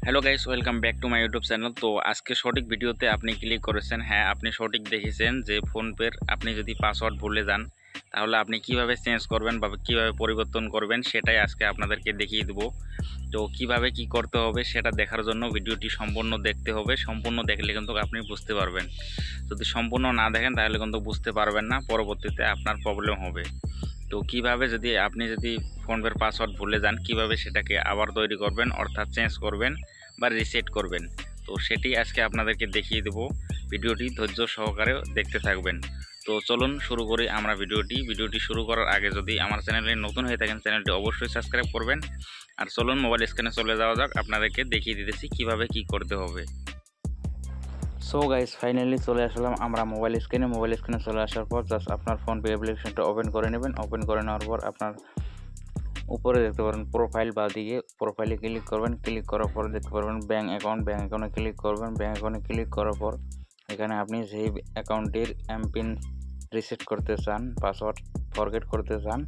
Hello guys, welcome back to my YouTube channel. তো আজকে সঠিক ভিডিওতে আপনি ক্লিক করেছেন। হ্যাঁ, আপনি সঠিক দেখেছেন যে ফোনপের আপনি যদি পাসওয়ার্ড ভুলে যান তাহলে আপনি কিভাবে চেঞ্জ করবেন বা কিভাবে পরিবর্তন করবেন সেটাই আজকে আপনাদেরকে দেখিয়ে দেবো। তো কিভাবে কি করতে হবে সেটা দেখার জন্য ভিডিওটি সম্পূর্ণ দেখতে হবে। সম্পূর্ণ দেখলে কিন্তু আপনি বুঝতে পারবেন। যদি সম্পূর্ণ না দেখেন তাহলে কিন্তু বুঝতে পারবেন না, পরবর্তীতে আপনার প্রবলেম হবে। তো কিভাবে আপনি যদি ফোনপের পাসওয়ার্ড ভুলে যান কিভাবে সেটাকে আবার তৈরি করবেন, অর্থাৎ চেঞ্জ করবেন বা রিসেট করবেন, তো সেটি আজকে আপনাদেরকে দেখিয়ে দেব। ভিডিওটি ধৈর্য সহকারে দেখতে থাকবেন। তো চলুন শুরু করি আমরা ভিডিওটি শুরু করার আগে যদি আমার চ্যানেলে নতুন হয়ে থাকেন চ্যানেলটি অবশ্যই সাবস্ক্রাইব করবেন। আর চলুন মোবাইল স্ক্রিনে চলে যাওয়া যাক, আপনাদেরকে দেখিয়ে দিতেছি কিভাবে কি করতে হবে। সো গাইস, ফাইনালি চলে আসলাম আমরা মোবাইল স্ক্রিনে চলে আসার পর জাস্ট আপনার ফোনপে অ্যাপ্লিকেশনটা ওপেন করে নেবেন। ওপেন করে নেওয়ার পর আপনার উপরে দেখতে পারেন প্রোফাইল, বা দিকে প্রোফাইলে ক্লিক করবেন। ক্লিক করার পর দেখতে পারবেন ব্যাঙ্ক অ্যাকাউন্টে ক্লিক করবেন। ব্যাঙ্ক অ্যাকাউন্টে ক্লিক করার পর এখানে আপনি যেই অ্যাকাউন্টের এমপিন রিসেট করতে চান, পাসওয়ার্ড ফরগেট করতে চান,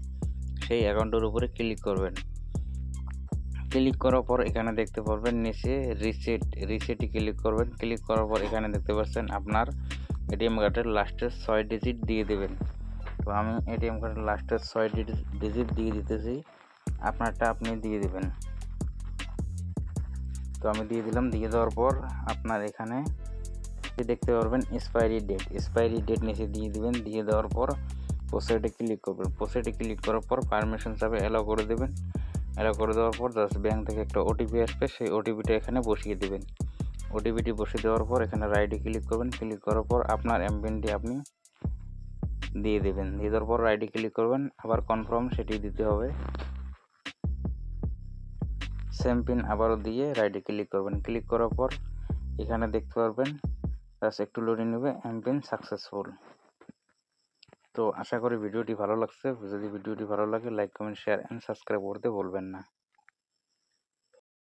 সেই অ্যাকাউন্টের উপরে ক্লিক করবেন। ক্লিক করার পর এখানে দেখতে পারবেন নিচে রিসেটে ক্লিক করবেন। ক্লিক করার পর এখানে দেখতে পাচ্ছেন আপনার এটিএম কার্ডের লাস্টের 6 ডিজিট দিয়ে দেবেন। তো আমি এটিএম কার্ডের লাস্টের 6 ডিজিট দিয়ে দিতেছি, আপনারটা আপনি দিয়ে দিবেন। তো আমি দিয়ে দিলাম। দিয়ে দেওয়ার পর আপনার এখানে দেখতে পারবেন এক্সপায়ারি ডেট নিচে দিয়ে দিবেন। দিয়ে দেওয়ার পর প্রসিডে ক্লিক করবেন। প্রসিডে ক্লিক করার পর পারমিশন চাপে অ্যালাউ করে দেবেন। অ্যালাউ করে দেওয়ার পর জাস্ট ব্যাঙ্ক থেকে একটা ওটিপি আসবে, সেই ওটিপিটা এখানে বসিয়ে দেবেন। ওটিপিটি বসিয়ে দেওয়ার পর এখানে রাইটে ক্লিক করবেন। ক্লিক করার পর আপনার এমপিনটি আপনি দিয়ে দেবেন। দিয়ে দেওয়ার পর রাইটে ক্লিক করবেন, আবার কনফার্ম সেটি দিতে হবে। সেম পিন আবারও দিয়ে রাইটে ক্লিক করবেন। ক্লিক করার পর এখানে দেখতে পারবেন জাস্ট একটু লোডিং নেবে, এমপিন সাকসেসফুল। তো আশা করি ভিডিওটি ভালো লাগছে। যদি ভিডিওটি ভালো লাগে like, comment, share and subscribe করতে ভুলবেন না।